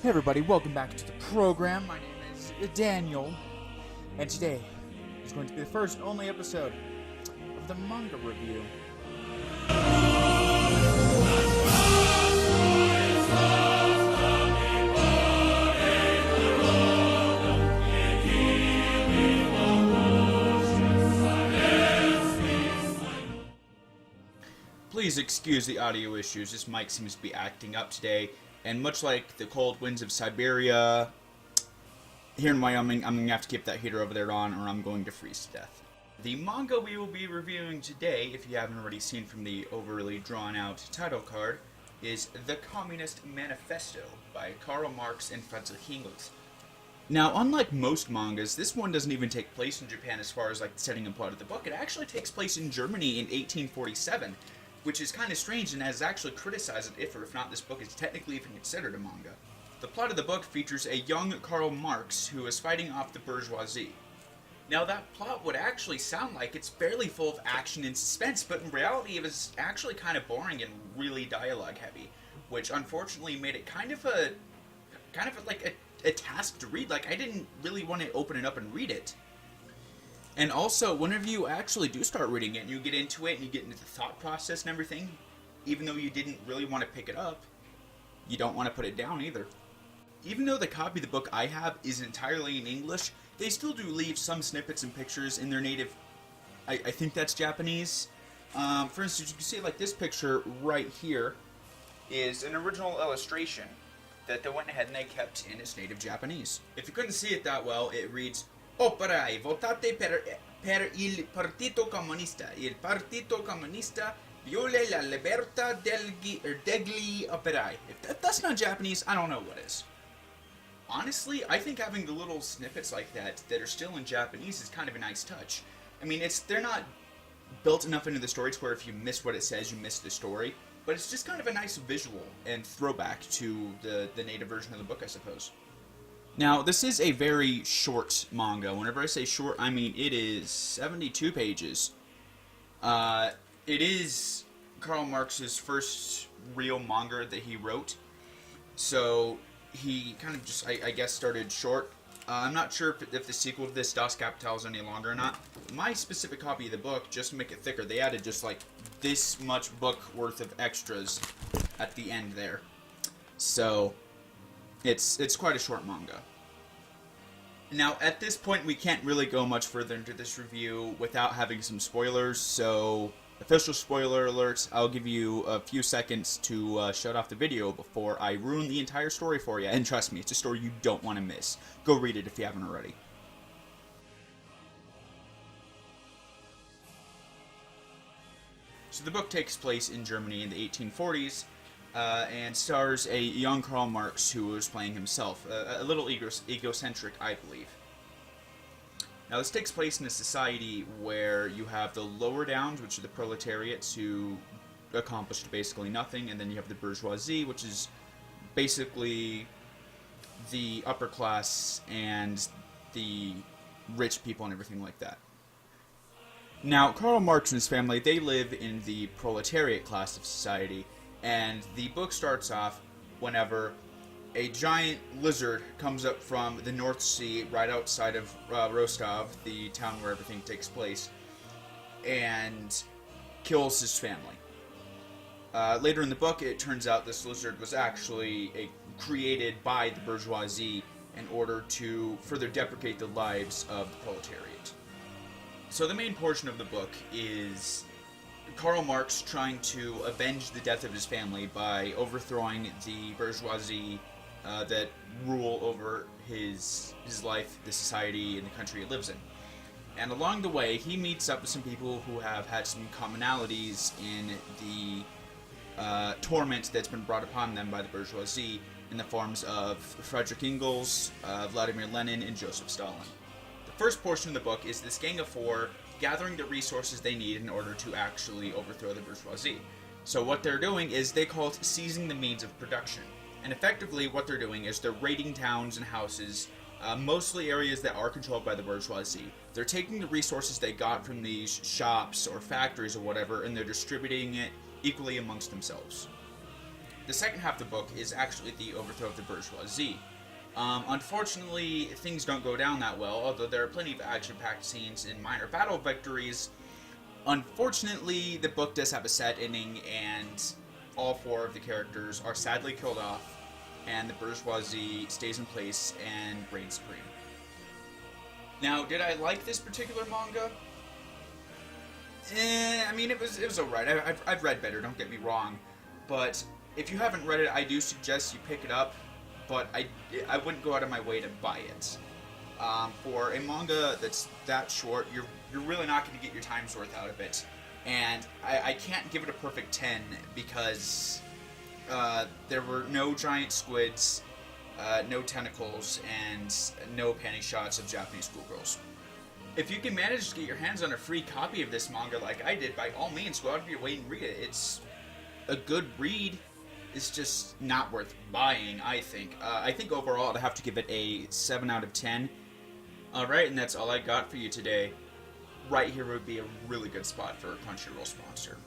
Hey everybody, welcome back to the program. My name is Daniel, and today is going to be the first and only episode of the manga review. Please excuse the audio issues. This mic seems to be acting up today. And much like the cold winds of Siberia, here in Wyoming, I'm going to have to keep that heater over there on or I'm going to freeze to death. The manga we will be reviewing today, if you haven't already seen from the overly drawn-out title card, is The Communist Manifesto by Karl Marx and Fredrich Engels. Now, unlike most mangas, this one doesn't even take place in Japan as far as like the setting and plot of the book. It actually takes place in Germany in 1847. Which is kind of strange and has actually criticized it if not this book is technically even considered a manga. The plot of the book features a young Karl Marx who is fighting off the bourgeoisie. Now that plot would actually sound like it's fairly full of action and suspense, but in reality it was actually kind of boring and really dialogue heavy, which unfortunately made it kind of a task to read. Like I didn't really want to open it up and read it. And also, whenever you actually do start reading it and you get into it and you get into the thought process and everything, even though you didn't really want to pick it up, you don't want to put it down either. Even though the copy of the book I have is entirely in English, they still do leave some snippets and pictures in their native, I think that's Japanese. For instance, you can see like this picture right here is an original illustration that they went ahead and they kept in its native Japanese. If you couldn't see it that well, it reads, Operai, votate per il Partito Comunista. Il Partito Comunista viole la libertà degli operai. If that's not Japanese, I don't know what is. Honestly, I think having the little snippets like that are still in Japanese is kind of a nice touch. I mean, they're not built enough into the story to where if you miss what it says, you miss the story. But it's just kind of a nice visual and throwback to the native version of the book, I suppose. Now, this is a very short manga. Whenever I say short, I mean it is 72 pages. It is Karl Marx's first real manga that he wrote. So, he kind of just, I guess, started short. I'm not sure if the sequel to this, Das Kapital, is any longer or not. My specific copy of the book, just to make it thicker, they added just like this much book worth of extras at the end there. So, it's quite a short manga. Now, at this point, we can't really go much further into this review without having some spoilers, so official spoiler alert, I'll give you a few seconds to shut off the video before I ruin the entire story for you. And trust me, it's a story you don't want to miss. Go read it if you haven't already. So the book takes place in Germany in the 1840s, and stars a young Karl Marx who was playing himself, a little egocentric, I believe. Now this takes place in a society where you have the lower downs, which are the proletariats who accomplished basically nothing, and then you have the bourgeoisie, which is basically the upper class and the rich people and everything like that. Now, Karl Marx and his family, they live in the proletariat class of society, and the book starts off whenever a giant lizard comes up from the North Sea right outside of Rostov, the town where everything takes place, and kills his family. Later in the book, it turns out this lizard was actually created by the bourgeoisie in order to further deprecate the lives of the proletariat. So the main portion of the book is Karl Marx trying to avenge the death of his family by overthrowing the bourgeoisie that rule over his life, the society, and the country he lives in. And along the way, he meets up with some people who have had some commonalities in the torment that's been brought upon them by the bourgeoisie in the forms of Fredrich Engels, Vladimir Lenin, and Joseph Stalin. The first portion of the book is this gang of four gathering the resources they need in order to actually overthrow the bourgeoisie. So what they're doing is they call it seizing the means of production. And effectively what they're doing is they're raiding towns and houses, mostly areas that are controlled by the bourgeoisie. They're taking the resources they got from these shops or factories or whatever, and they're distributing it equally amongst themselves. the second half of the book is actually the overthrow of the bourgeoisie. Unfortunately, things don't go down that well, although there are plenty of action-packed scenes and minor battle victories. Unfortunately, the book does have a sad ending, and all 4 of the characters are sadly killed off, and the bourgeoisie stays in place and reigns supreme. Now, did I like this particular manga? I mean, it was alright. I've read better, don't get me wrong. But if you haven't read it, I do suggest you pick it up, but I wouldn't go out of my way to buy it. For a manga that's that short, you're really not going to get your time's worth out of it. And I can't give it a perfect 10 because there were no giant squids, no tentacles, and no panty shots of Japanese schoolgirls. If you can manage to get your hands on a free copy of this manga like I did, by all means, go out of your way and read it. It's a good read. It's just not worth buying, I think. I think overall I'd have to give it a 7 out of 10. Alright, and that's all I got for you today. Right here would be a really good spot for a Crunchyroll sponsor.